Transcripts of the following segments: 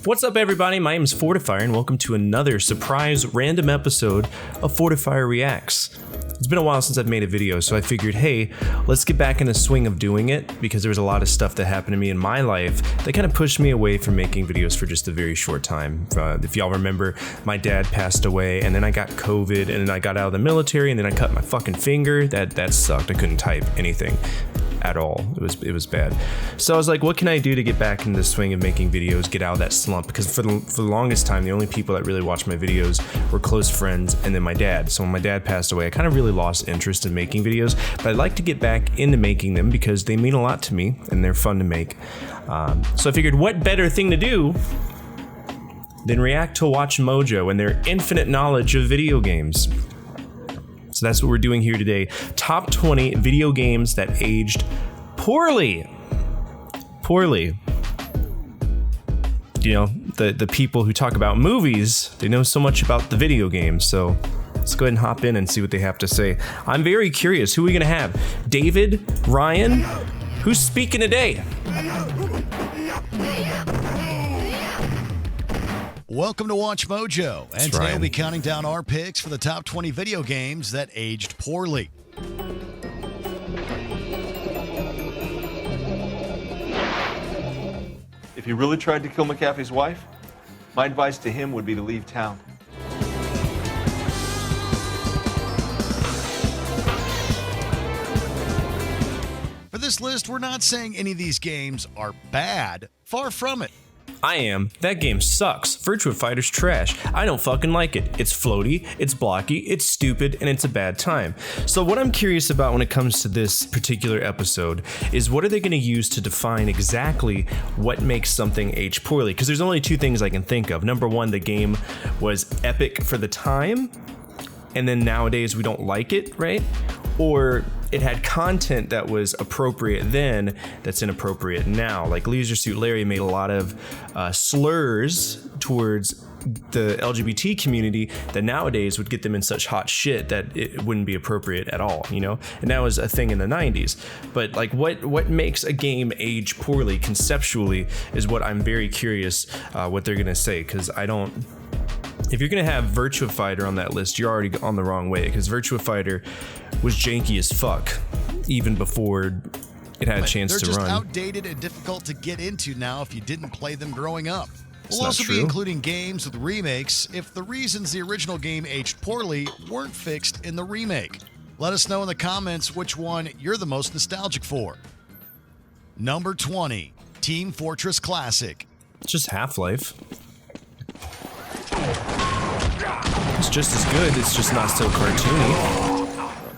What's up, everybody? My name is ForteFyre, and welcome to another surprise random episode of ForteFyre Reacts. It's been a while since I've made a video, so I figured, hey, let's get back in the swing of doing it, because there was a lot of stuff that happened to me in my life that kind of pushed me away from making videos for just a very short time. If y'all remember, my dad passed away, and then I got COVID, and then I got out of the military, and then I cut my fucking finger. That sucked. I couldn't type anything at all. It was bad. So I was like, what can I do to get back into the swing of making videos, get out of that slump? Because for the longest time, the only people that really watched my videos were close friends and then my dad. So when my dad passed away, I kind of really lost interest in making videos, but I'd like to get back into making them because they mean a lot to me and they're fun to make. So I figured, what better thing to do than react to WatchMojo and their infinite knowledge of video games. So that's what we're doing here today. Top 20 video games that aged poorly. Poorly. You know, the people who talk about movies, they know so much about the video games. So let's go ahead and hop in and see what they have to say. I'm very curious. Who are we going to have? David? Ryan? Who's speaking today? Welcome to WatchMojo, and today we'll be counting down our picks for the top 20 video games that aged poorly. If he really tried to kill McAfee's wife, my advice to him would be to leave town. For this list, we're not saying any of these games are bad. Far from it. I am. That game sucks. Virtua Fighter's trash. I don't fucking like it. It's floaty, it's blocky, it's stupid, and it's a bad time. So what I'm curious about when it comes to this particular episode is, what are they going to use to define exactly what makes something age poorly? Because there's only two things I can think of. Number one, the game was epic for the time, and then nowadays we don't like it, right? Or it had content that was appropriate then that's inappropriate now. Like Leisure Suit Larry made a lot of slurs towards the LGBT community that nowadays would get them in such hot shit that it wouldn't be appropriate at all, you know? And that was a thing in the 90s. But like, what makes a game age poorly conceptually is what I'm very curious what they're gonna say, because I don't... If you're going to have Virtua Fighter on that list, you're already on the wrong way, because Virtua Fighter was janky as fuck even before it had a chance to run. They're just outdated and difficult to get into now if you didn't play them growing up. We'll also be including games with remakes if the reasons the original game aged poorly weren't fixed in the remake. Let us know in the comments which one you're the most nostalgic for. Number 20, Team Fortress Classic. It's just Half-Life. It's just as good, it's just not so cartoony.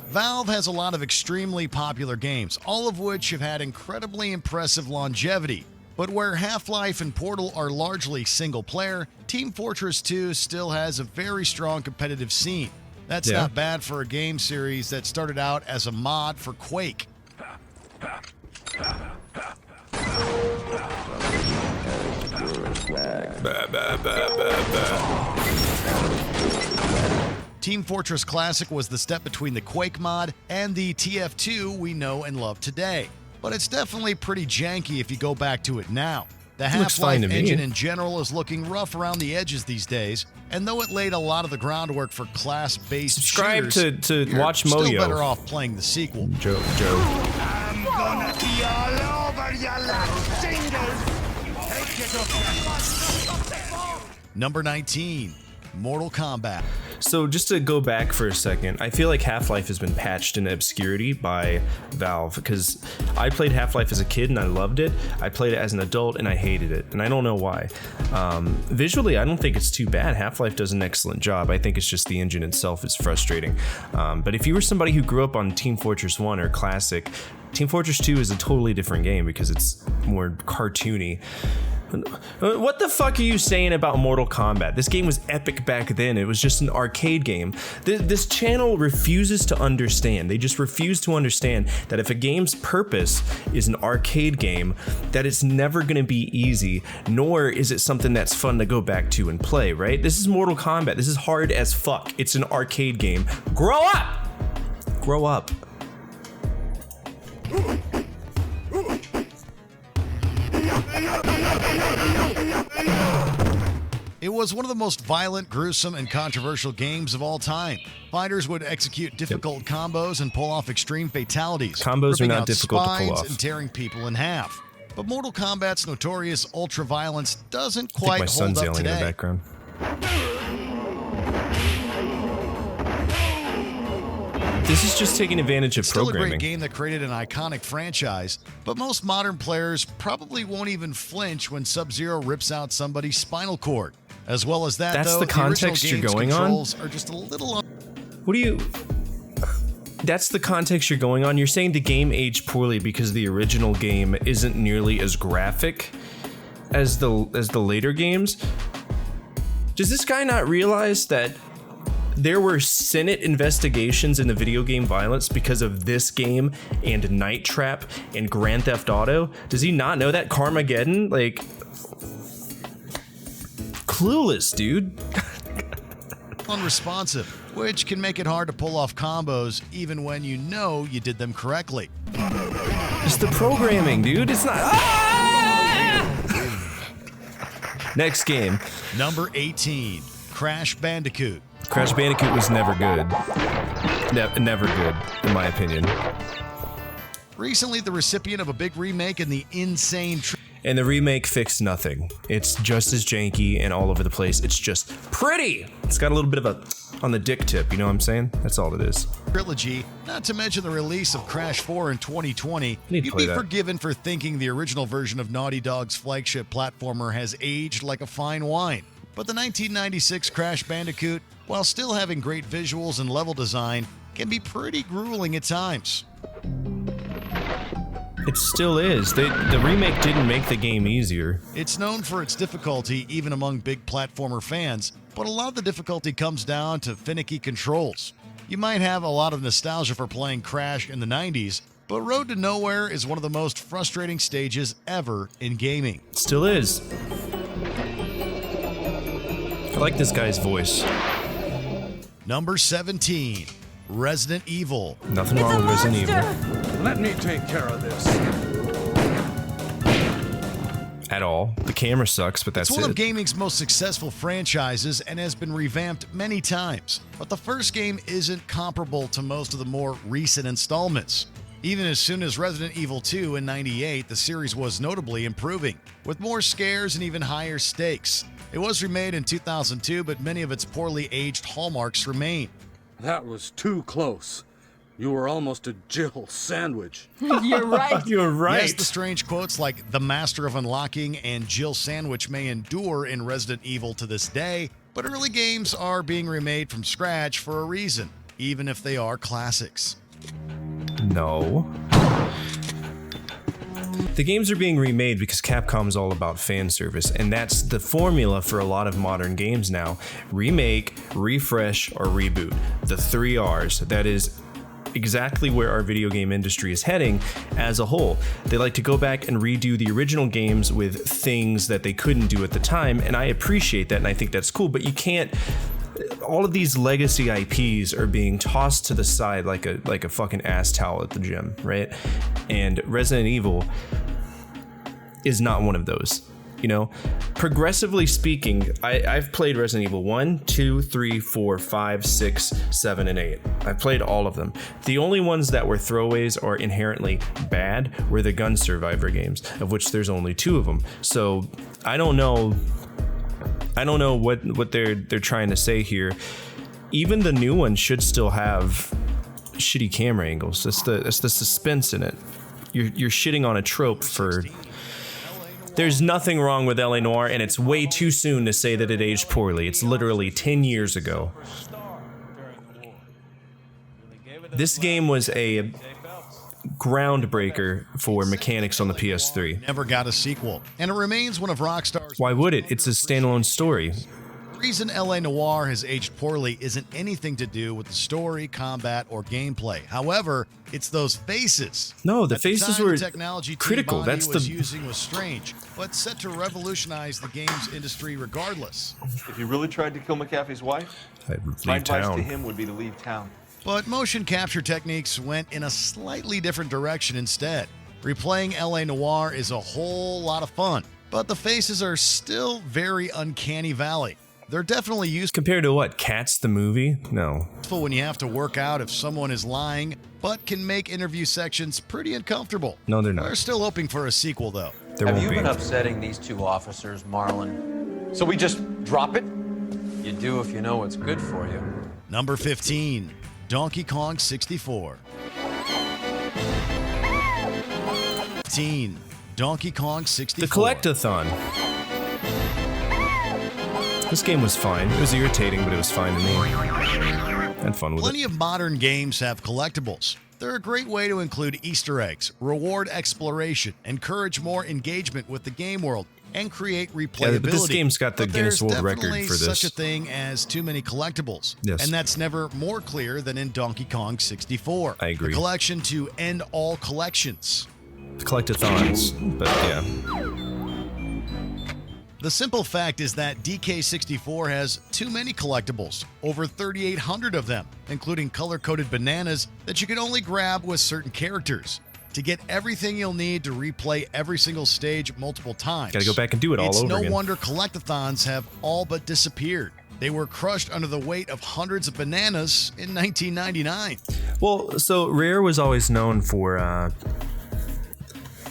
Valve has a lot of extremely popular games, all of which have had incredibly impressive longevity. But where Half-Life and Portal are largely single-player, Team Fortress 2 still has a very strong competitive scene. That's not bad for a game series that started out as a mod for Quake. Team Fortress Classic was the step between the Quake mod and the TF2 we know and love today. But it's definitely pretty janky if you go back to it now. The Half-Life engine in general is looking rough around the edges these days, and though it laid a lot of the groundwork for class-based shooters, subscribe to WatchMojo. Still better off playing the sequel. Joe. I'm gonna be all over your last fingers. Take it up. Number 19, Mortal Kombat. So just to go back for a second, I feel like Half-Life has been patched into obscurity by Valve, because I played Half-Life as a kid and I loved it. I played it as an adult and I hated it, and I don't know why. Visually, I don't think it's too bad. Half-Life does an excellent job. I think it's just the engine itself is frustrating. But if you were somebody who grew up on Team Fortress 1 or Classic, Team Fortress 2 is a totally different game because it's more cartoony. What the fuck are you saying about Mortal Kombat? This game was epic back then. It was just an arcade game. This channel refuses to understand. They just refuse to understand that if a game's purpose is an arcade game, that it's never gonna be easy, nor is it something that's fun to go back to and play, right? This is Mortal Kombat. This is hard as fuck. It's an arcade game. Grow up! Grow up. was one of the most violent, gruesome, and controversial games of all time. Fighters would execute difficult combos and pull off extreme fatalities. Combos are ripping not out difficult to pull spines off. and tearing people in half. But Mortal Kombat's notorious ultra-violence doesn't I think quite my son's hold up yelling in the today. background. This is just taking advantage of It's still a great programming. game that created an iconic franchise, but most modern players probably won't even flinch when Sub-Zero rips out somebody's spinal cord. As well as that, That's though, the context original you're game's going on? controls are just a little What do you... That's the context you're going on? You're saying the game aged poorly because the original game isn't nearly as graphic as the later games? Does this guy not realize that there were Senate investigations into video game violence because of this game and Night Trap and Grand Theft Auto? Does he not know that? Carmageddon? Like... Clueless, dude. unresponsive, which can make it hard to pull off combos even when you know you did them correctly. It's the programming, dude. It's not... Next game. Number 18, Crash Bandicoot. Crash Bandicoot was never good. Never good, in my opinion. Recently the recipient of a big remake in the insane... And the remake fixed nothing. It's just as janky and all over the place. It's just pretty. It's got a little bit of a on the dick tip, you know what I'm saying? That's all it is. trilogy, not to mention the release of Crash 4 in 2020, Need to you'd play be that. forgiven for thinking the original version of Naughty Dog's flagship platformer has aged like a fine wine. But the 1996 Crash Bandicoot, while still having great visuals and level design, can be pretty grueling at times. It still is. The remake didn't make the game easier. It's known for its difficulty even among big platformer fans, but a lot of the difficulty comes down to finicky controls. You might have a lot of nostalgia for playing Crash in the 90s, but Road to Nowhere is one of the most frustrating stages ever in gaming. It still is. I like this guy's voice. Number 17, Resident Evil. Nothing wrong with Resident Evil Let me take care of this. at all. The camera sucks, but that's It's one it. of gaming's most successful franchises and has been revamped many times. But the first game isn't comparable to most of the more recent installments. Even as soon as Resident Evil 2 in '98, the series was notably improving, with more scares and even higher stakes. It was remade in 2002, but many of its poorly aged hallmarks remain. That was too close. You were almost a Jill sandwich. You're right. You're right. Yes, the strange quotes like the Master of Unlocking and Jill Sandwich may endure in Resident Evil to this day, but early games are being remade from scratch for a reason, even if they are classics. No. The games are being remade because Capcom's all about fan service, and that's the formula for a lot of modern games now. Remake, refresh, or reboot. The 3 R's. That is exactly where our video game industry is heading as a whole. They like to go back and redo the original games with things that they couldn't do at the time, and I appreciate that and I think that's cool, but you can't... All of these legacy IPs are being tossed to the side like a fucking ass towel at the gym, right? And Resident Evil is not one of those. You know, progressively speaking, I've played Resident Evil 1, 2, 3, 4, 5, 6, 7, and 8. I've played all of them. The only ones that were throwaways or inherently bad were the Gun Survivor games, of which there's only 2 of them. So I don't know what they're trying to say here. Even the new one should still have shitty camera angles. That's the suspense in it. You're shitting on a trope for... There's nothing wrong with LA Noire, and it's way too soon to say that it aged poorly. It's literally 10 years ago. This game was a groundbreaker for mechanics on the PS3. Never got a sequel, and it remains one of Rockstar's... Why would it? It's a standalone story. The reason LA Noire has aged poorly isn't anything to do with the story, combat, or gameplay. However, it's those faces. No, the At faces time, were the technology Team critical. Bondi That's was the... using was strange, but set to revolutionize the games industry regardless. If you really tried to kill McAfee's wife, I'd my leave advice to town. him would be to leave town. But motion capture techniques went in a slightly different direction instead. Replaying LA Noire is a whole lot of fun, but the faces are still very uncanny valley. They're definitely useful Compared to what? Cats the movie? No. when you have to work out if someone is lying, but can make interview sections pretty uncomfortable. No, they're not. We're still hoping for a sequel, though. There Have won't you be. been upsetting these two officers, Marlon? So we just drop it? You do if you know what's good for you. Number 15, Donkey Kong 64. 15, Donkey Kong 64. The Collectathon. This game was fine. It was irritating, but it was fine to me. Had fun with Plenty it. of modern games have collectibles. They're a great way to include Easter eggs, reward exploration, encourage more engagement with the game world, and create replayability. Yeah, but this game's got the But Guinness there's World Record definitely for this. such a thing as too many collectibles. Yes. And that's never more clear than in Donkey Kong 64. I agree. The collection to end all collections. Collectathons, but yeah. The simple fact is that DK64 has too many collectibles, over 3,800 of them, including color-coded bananas that you can only grab with certain characters. To get everything you'll need to replay every single stage multiple times. Gotta go back and do it all It's over no again. wonder collectathons have all but disappeared. They were crushed under the weight of hundreds of bananas in 1999. Well, so Rare was always known for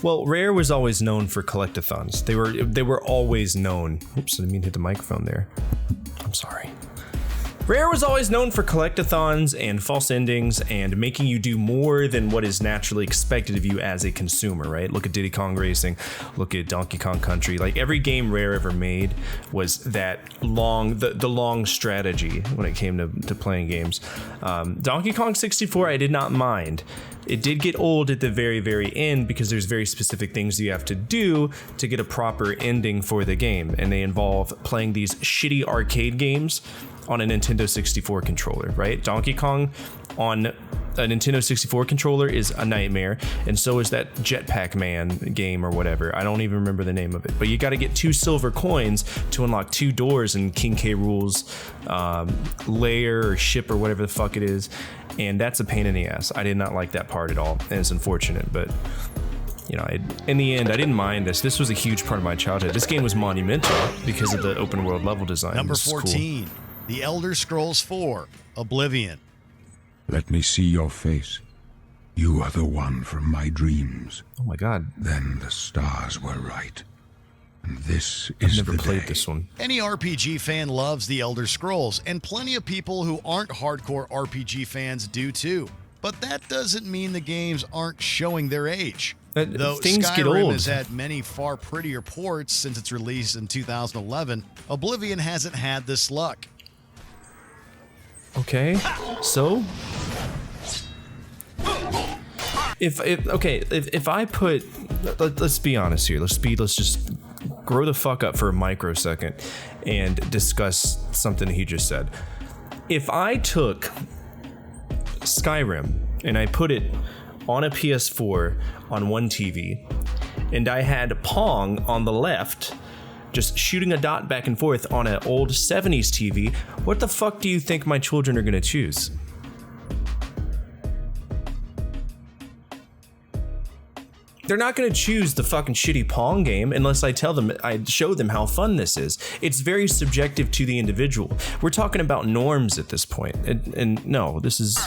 Rare was always known for collectathons. They were always known. Oops, I didn't mean to hit the microphone there. I'm sorry. Rare was always known for collectathons and false endings and making you do more than what is naturally expected of you as a consumer, right? Look at Diddy Kong Racing, look at Donkey Kong Country. Like every game Rare ever made was that long, the long strategy when it came to playing games. Donkey Kong 64, I did not mind. It did get old at the very, very end because there's very specific things you have to do to get a proper ending for the game. And they involve playing these shitty arcade games on a Nintendo 64 controller, right? Donkey Kong on a Nintendo 64 controller is a nightmare, and so is that Jetpack Man game or whatever. I don't even remember the name of it, but you got to get 2 silver coins to unlock 2 doors in King K. Rool's lair or ship or whatever the fuck it is, and that's a pain in the ass. I did not like that part at all, and it's unfortunate, but you know, in the end, I didn't mind this. This was a huge part of my childhood. This game was monumental because of the open world level design. Number This is cool. 14, The Elder Scrolls 4, Oblivion. Let me see your face. You are the one from my dreams. Oh my god, Then the stars were right. And this I've is never the played day. this one. Any RPG fan loves The Elder Scrolls, and plenty of people who aren't hardcore RPG fans do too. But that doesn't mean the games aren't showing their age. Though Things get Skyrim old. has had many far prettier ports since its release in 2011, Oblivion hasn't had this luck. Okay, so if I put, let's be honest here. Let's just grow the fuck up for a microsecond and discuss something he just said. If I took Skyrim and I put it on a PS4 on one TV, and I had Pong on the left, just shooting a dot back and forth on an old 70s TV, what the fuck do you think my children are gonna choose? They're not gonna choose the fucking shitty Pong game unless I show them how fun this is. It's very subjective to the individual. We're talking about norms at this point, and no, this is.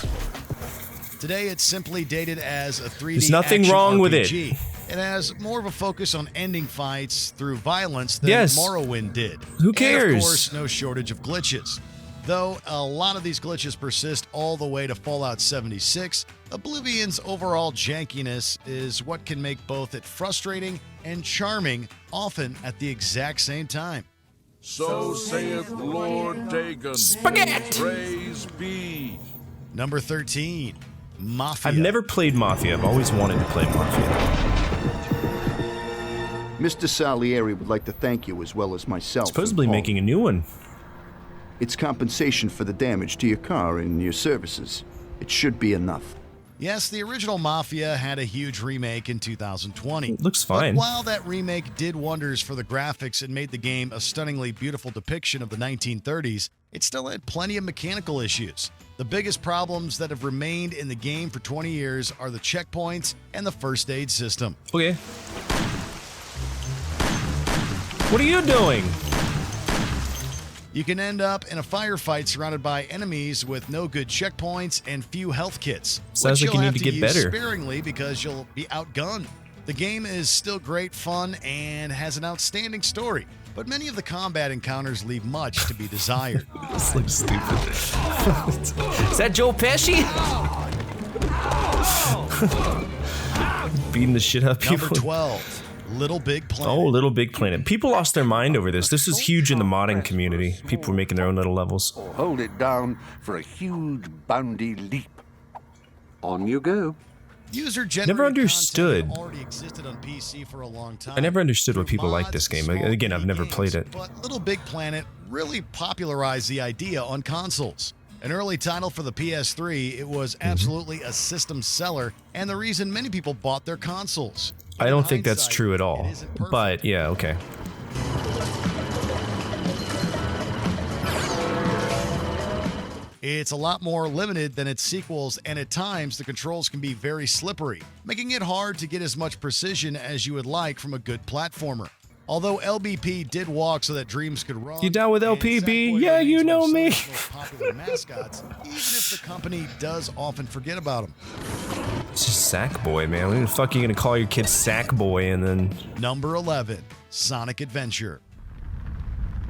Today, it's simply dated as a 3D There's nothing action wrong with it. RPG. It has more of a focus on ending fights through violence than Yes. Morrowind did. Who And cares? of course, no shortage of glitches. Though a lot of these glitches persist all the way to Fallout 76, Oblivion's overall jankiness is what can make both it frustrating and charming, often at the exact same time. So saith Lord Dagon. Spaghetti! Praise be. Number 13, Mafia. I've never played Mafia. I've always wanted to play Mafia. Mr. Salieri would like to thank you as well as myself. Supposedly and Paul. making a new one. It's compensation for the damage to your car and your services. It should be enough. Yes, the original Mafia had a huge remake in 2020. Looks fine. But while that remake did wonders for the graphics and made the game a stunningly beautiful depiction of the 1930s, it still had plenty of mechanical issues. The biggest problems that have remained in the game for 20 years are the checkpoints and the first aid system. Okay. What are you doing? You can end up in a firefight surrounded by enemies with no good checkpoints and few health kits. Sounds like you need to get better. Sparingly because you'll be outgunned. The game is still great fun and has an outstanding story, but many of the combat encounters leave much to be desired. This looks stupid. Is that Joe Pesci? Beating the shit out of people. Number 12, Little Big Planet. Oh, Little Big Planet. People lost their mind over this. This is huge in the modding community. People were making their own little levels. Hold it down for a huge boundy leap. On you go. Never understood. Already existed on PC for a long time. I never understood what people like this game. Again, I've never played it. But Little Big Planet really popularized the idea on consoles. An early title for the PS3, it was absolutely a system seller and the reason many people bought their consoles. I don't think that's true at all. But yeah, okay. It's a lot more limited than its sequels, and at times the controls can be very slippery, making it hard to get as much precision as you would like from a good platformer. Although LBP did walk so that dreams could run. You down with LPB? Yeah, you know me. Popular mascots, even if the company does often forget about them. It's just Sackboy, man. When the fuck are you gonna call your kid Sackboy and then... Number 11, Sonic Adventure.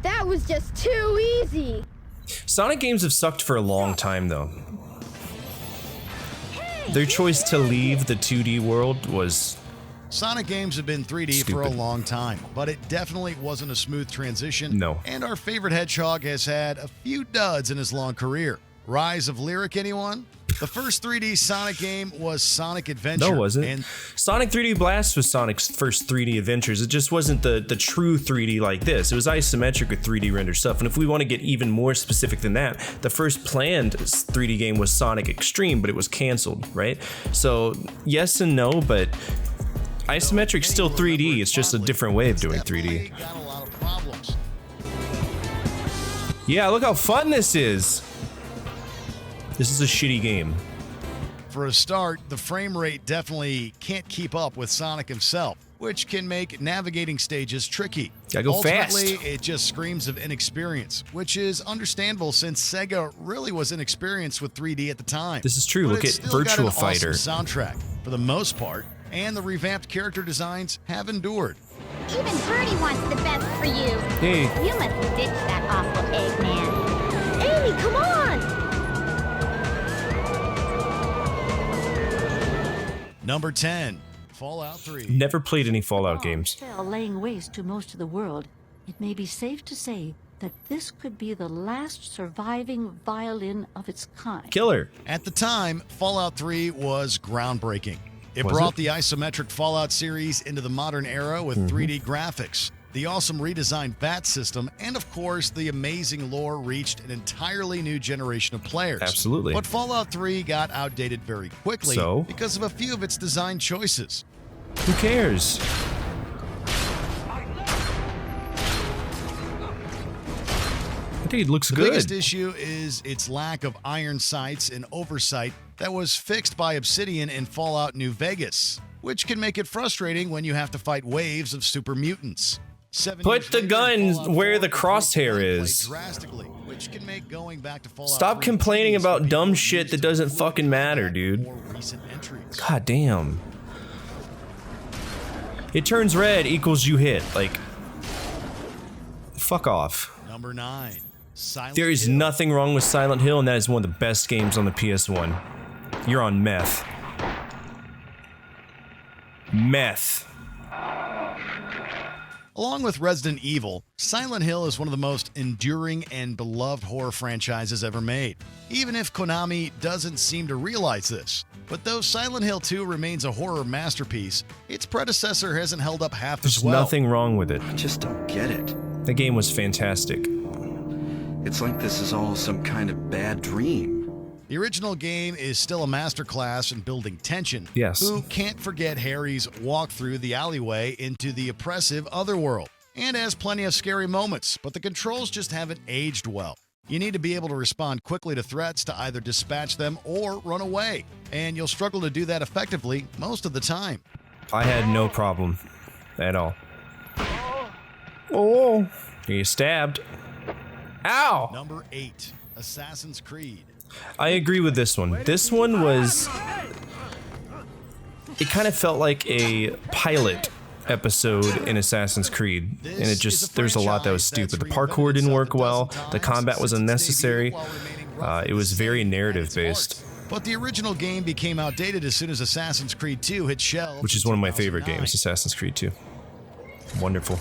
That was just too easy. Sonic games have sucked for a long time, though. Their choice to leave the 2D world was... Sonic games have been 3D for a long time, but it definitely wasn't a smooth transition. No. And our favorite hedgehog has had a few duds in his long career. Rise of Lyric, anyone? The first 3D Sonic game was Sonic Adventure. No, it wasn't. And Sonic 3D Blast was Sonic's first 3D adventures. It just wasn't the true 3D like this. It was isometric with 3D render stuff. And if we want to get even more specific than that, the first planned 3D game was Sonic Extreme, but it was canceled, right? So yes and no, but isometric's still 3D. It's just a different way of doing 3D. got a lot of problems. Yeah, look how fun this is. This is a shitty game. For a start, the frame rate definitely can't keep up with Sonic himself, which can make navigating stages tricky. Gotta go Ultimately, fast. it just screams of inexperience, which is understandable since Sega really was inexperienced with 3D at the time. This is true. But Look it's at still got Virtua an Fighter. awesome soundtrack, for the most part, and the revamped character designs have endured. Even Birdie wants the best for you. Hey. You must ditch that awful Eggman. Amy, come on! Number 10, Fallout 3. Never played any Fallout games. Fell laying waste to most of the world. It may be safe to say that this could be the last surviving violin of its kind. Killer. At the time, Fallout 3 was groundbreaking. It Was brought it? the isometric Fallout series into the modern era with 3D graphics, the awesome redesigned bat system, and of course, the amazing lore reached an entirely new generation of players. Absolutely. But Fallout 3 got outdated very quickly So? because of a few of its design choices. Who cares? I think it looks The good. biggest issue is its lack of iron sights and oversight that was fixed by Obsidian in Fallout New Vegas, which can make it frustrating when you have to fight waves of super mutants. 7 Put years the later, gun Fallout where 4 the improved crosshair gameplay is. drastically, which can make going back to Fallout Stop 3 complaining tedious for about people dumb who shit used that to doesn't avoid fucking matter, dude. more recent entries. God damn. It turns red equals you hit. Like, fuck off. Number 9, Silent There is Hill. nothing wrong with Silent Hill, and that is one of the best games on the PS1. You're on meth. Meth. Along with Resident Evil, Silent Hill is one of the most enduring and beloved horror franchises ever made, even if Konami doesn't seem to realize this. But though Silent Hill 2 remains a horror masterpiece, its predecessor hasn't held up half There's as well. nothing wrong with it. I just don't get it. The game was fantastic. It's like this is all some kind of bad dream. The original game is still a masterclass in building tension. Yes. Who can't forget Harry's walk through the alleyway into the oppressive otherworld? And has plenty of scary moments, but the controls just haven't aged well. You need to be able to respond quickly to threats to either dispatch them or run away. And you'll struggle to do that effectively most of the time. I had no problem at all. Oh, you stabbed. How? Number 8, Assassin's Creed. I agree with this one. This one was... It kind of felt like a pilot episode in Assassin's Creed, and it just, there's a lot that was stupid. The parkour didn't work well, the combat was unnecessary, it was very narrative based. But the original game became outdated as soon as Assassin's Creed 2 hit shelves. Which is one of my favorite games, Assassin's Creed 2. Wonderful.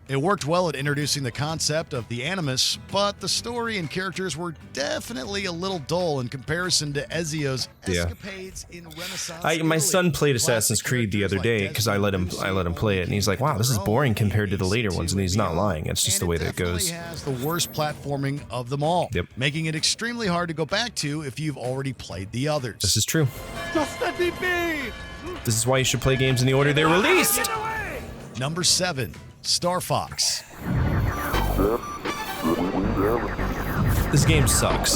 It worked well at introducing the concept of the Animus, but the story and characters were definitely a little dull in comparison to Ezio's escapades in Renaissance. My son played Assassin's Creed the other day because I let him play it, and he's like, "Wow, this is boring compared to the later ones," and he's not lying. It's just the way that it goes. It has the worst platforming of them all, making it extremely hard to go back to if you've already played the others. This is true. This is why you should play games in the order they're released. Number 7. Star Fox. This game sucks.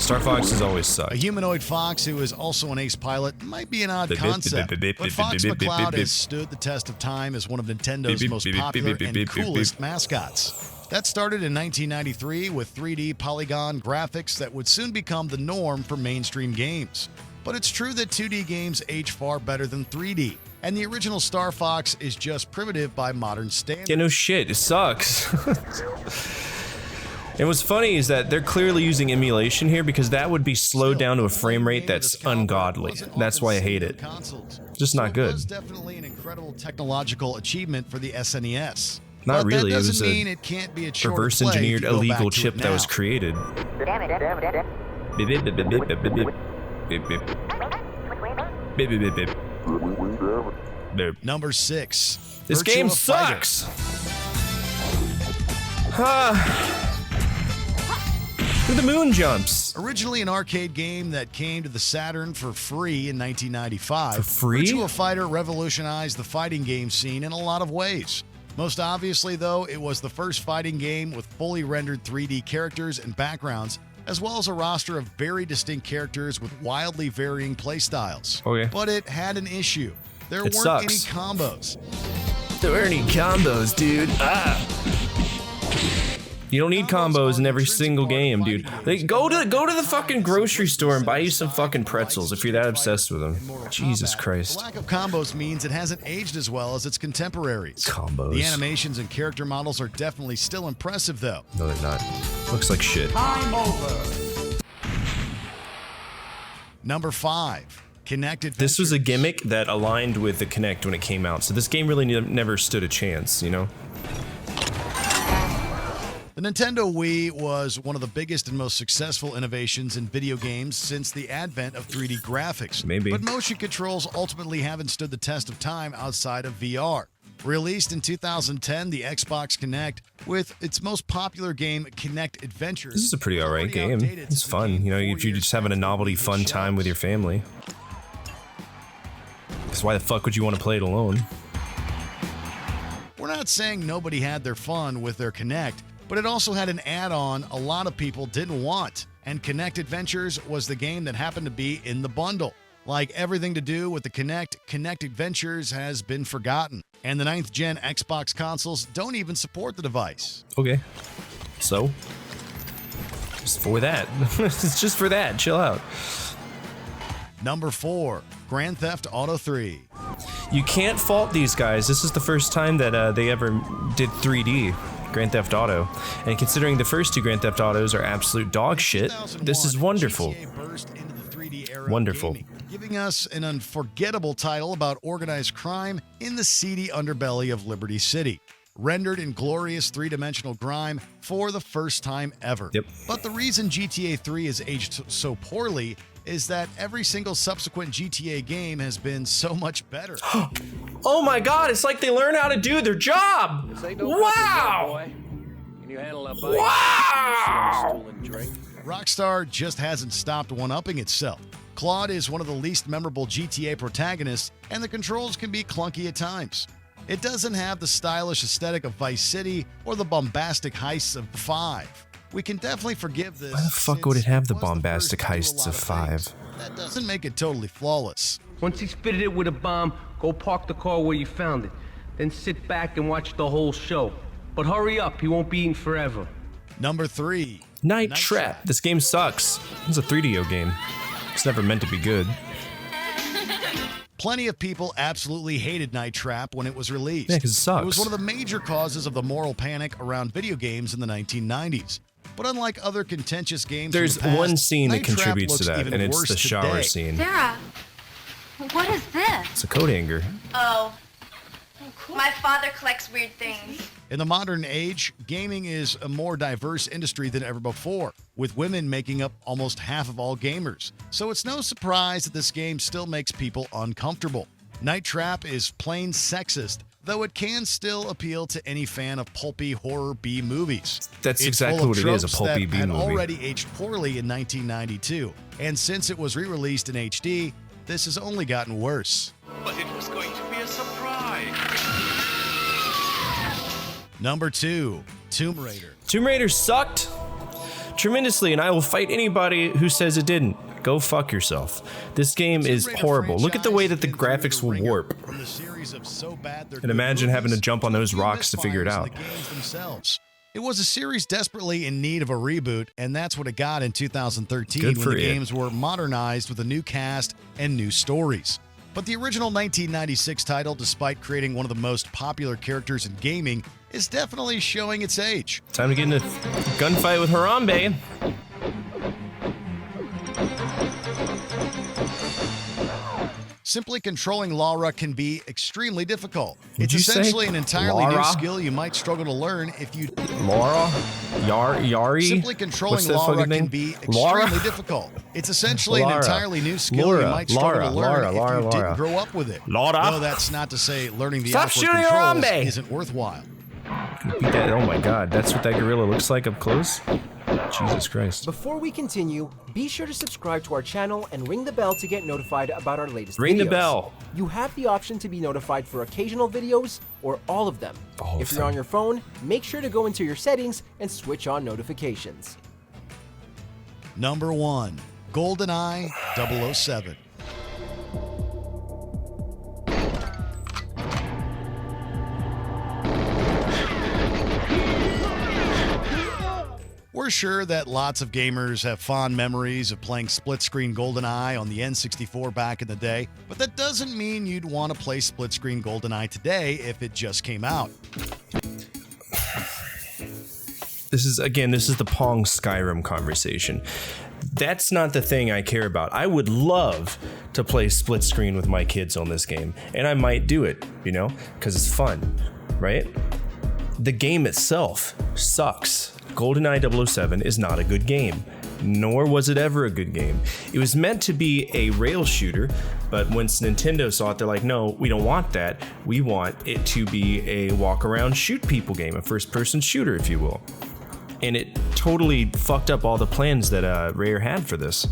Star Fox has always sucked. A humanoid fox who is also an ace pilot might be an odd concept, but Fox McCloud has stood the test of time as one of Nintendo's most popular and coolest mascots. That started in 1993 with 3D polygon graphics that would soon become the norm for mainstream games. But it's true that 2D games age far better than 3D. And the original Star Fox is just primitive by modern standards. Yeah, no shit, it sucks. And what's funny is that they're clearly using emulation here because that would be slowed down to a frame rate that's ungodly. That's why I hate it. Just not good. It was definitely an incredible technological achievement for the SNES. Not really, it was a reverse engineered illegal chip that was created. Number 6. This game sucks. The moon jumps. Originally an arcade game that came to the Saturn for free in 1995. For free? Virtua Fighter revolutionized the fighting game scene in a lot of ways. Most obviously, though, it was the first fighting game with fully rendered 3D characters and backgrounds, as well as a roster of very distinct characters with wildly varying playstyles. Okay. But it had an issue. There weren't sucks. any combos. There weren't any combos, dude. You don't need combos in every single game, dude. Like, go to the fucking grocery store and buy you some fucking pretzels if you're that obsessed with them. Jesus Christ. The lack of combos means it hasn't aged as well as its contemporaries. Combos. The animations and character models are definitely still impressive, though. No, they're not. Looks like shit. Time over. Number 5. Kinect Adventures. This was a gimmick that aligned with the Kinect when it came out, so this game really never stood a chance, you know? The Nintendo Wii was one of the biggest and most successful innovations in video games since the advent of 3D graphics. Maybe. But motion controls ultimately haven't stood the test of time outside of VR. Released in 2010, the Xbox Kinect, with its most popular game, Kinect Adventures. This is a pretty alright game. It's fun, you know, if you're just having a novelty fun time with your family. Because why the fuck would you want to play it alone? We're not saying nobody had their fun with their Kinect, but it also had an add-on a lot of people didn't want, and Kinect Adventures was the game that happened to be in the bundle. Like everything to do with the Kinect, Kinect Adventures has been forgotten, and the 9th gen Xbox consoles don't even support the device. Okay. So? Just for that. It's just for that. Chill out. Number 4. Grand Theft Auto 3. You can't fault these guys. This is the first time that they ever did 3D. Grand Theft Auto. And considering the first 2 Grand Theft Autos are absolute dog shit, this is wonderful. Wonderful. Giving us an unforgettable title about organized crime in the seedy underbelly of Liberty City. Rendered in glorious 3-dimensional grime for the first time ever. Yep. But the reason GTA 3 has aged so poorly is that every single subsequent GTA game has been so much better. Oh my god, it's like they learn how to do their job! Wow! Wow! Rockstar just hasn't stopped one-upping itself. Claude is one of the least memorable GTA protagonists, and the controls can be clunky at times. It doesn't have the stylish aesthetic of Vice City or the bombastic heists of 5. We can definitely forgive this. Why the fuck would it have the bombastic heists of 5? That doesn't make it totally flawless. Once he's fitted it with a bomb, go park the car where you found it. Then sit back and watch the whole show. But hurry up, he won't be eaten forever. Number 3. Night Trap. This game sucks. It's a 3DO game. It's never meant to be good. Plenty of people absolutely hated Night Trap when it was released. Yeah, because it sucks. It was one of the major causes of the moral panic around video games in the 1990s. But unlike other contentious games, there's from the past, one scene that Night Trap contributes to looks that, even and it's worse the shower today. scene. Sarah, what is this? It's a coat hanger. Oh, cool. My father collects weird things. In the modern age, gaming is a more diverse industry than ever before, with women making up almost half of all gamers. So it's no surprise that this game still makes people uncomfortable. Night Trap is plain sexist, though it can still appeal to any fan of pulpy horror B movies. That's It's exactly full of what it is, a tropes pulpy that B had movie. already aged poorly in 1992, and since it was re-released in HD, this has only gotten worse. But it was going to be a surprise. Number 2, Tomb Raider. Tomb Raider sucked tremendously, and I will fight anybody who says it didn't. Go fuck yourself. This game is horrible. Look at the way that the graphics will warp. And imagine having to jump on those rocks to figure it out. It was a series desperately in need of a reboot, and that's what it got in 2013 Good when for the it. games were modernized with a new cast and new stories. But the original 1996 title, despite creating one of the most popular characters in gaming, is definitely showing its age. Time to get in a gunfight with Harambe. Simply controlling Laura can be extremely difficult. What'd It's you say? essentially an entirely new Laura? skill you might struggle to learn if you... Laura? Yari? Simply controlling What's that Laura fucking can name? be Laura? extremely difficult. It's essentially an Laura. entirely new skill Laura. you might struggle to learn if you Laura. didn't grow up with it. Laura. Though that's not to say learning the Stop outward shooting controls Harambe! isn't worthwhile. Beat that. Oh my god, that's what that gorilla looks like up close? Jesus Christ. Before we continue, be sure to subscribe to our channel and ring the bell to get notified about our latest Ring videos. the bell. You have the option to be notified for occasional videos or all of them. If you're on your phone, make sure to go into your settings and switch on notifications. Number 1, GoldenEye 007. We're sure that lots of gamers have fond memories of playing split-screen GoldenEye on the N64 back in the day, but that doesn't mean you'd want to play split-screen GoldenEye today if it just came out. This is the Pong Skyrim conversation. That's not the thing I care about. I would love to play split screen with my kids on this game, and I might do it, because it's fun, right? The game itself sucks. GoldenEye 007 is not a good game, nor was it ever a good game. It was meant to be a rail shooter, but once Nintendo saw it, they're like, no, we don't want that. We want it to be a walk-around shoot people game, a first-person shooter, if you will. And it totally fucked up all the plans that Rare had for this.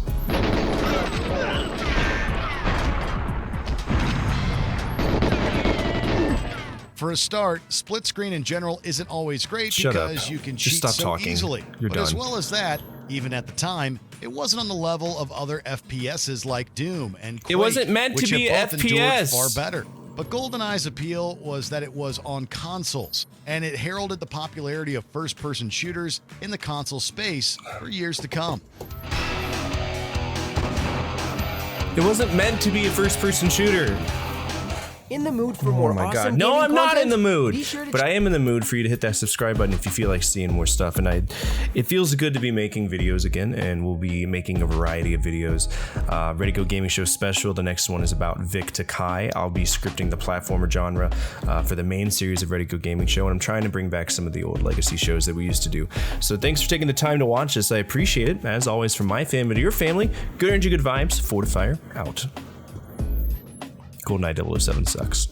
For a start, split screen in general isn't always great Shut because up. you can Just cheat stop so talking. easily. You're but done. as well as that, even at the time, it wasn't on the level of other FPSs like Doom and Quake, It wasn't meant to which be have both endured FPS. far better. But GoldenEye's appeal was that it was on consoles, and it heralded the popularity of first-person shooters in the console space for years to come. It wasn't meant to be a first-person shooter. In the mood for more Oh my awesome god. No, gaming I'm not in content, the mood. be sure to But I am in the mood for you to hit that subscribe button if you feel like seeing more stuff. And it feels good to be making videos again, and we'll be making a variety of videos. Ready Go Gaming Show special. The next one is about Vic Takai. I'll be scripting the platformer genre for the main series of Ready Go Gaming Show, and I'm trying to bring back some of the old legacy shows that we used to do. So thanks for taking the time to watch this. I appreciate it. As always, from my family to your family, good energy, good vibes. ForteFyre out. GoldenEye 007 sucks.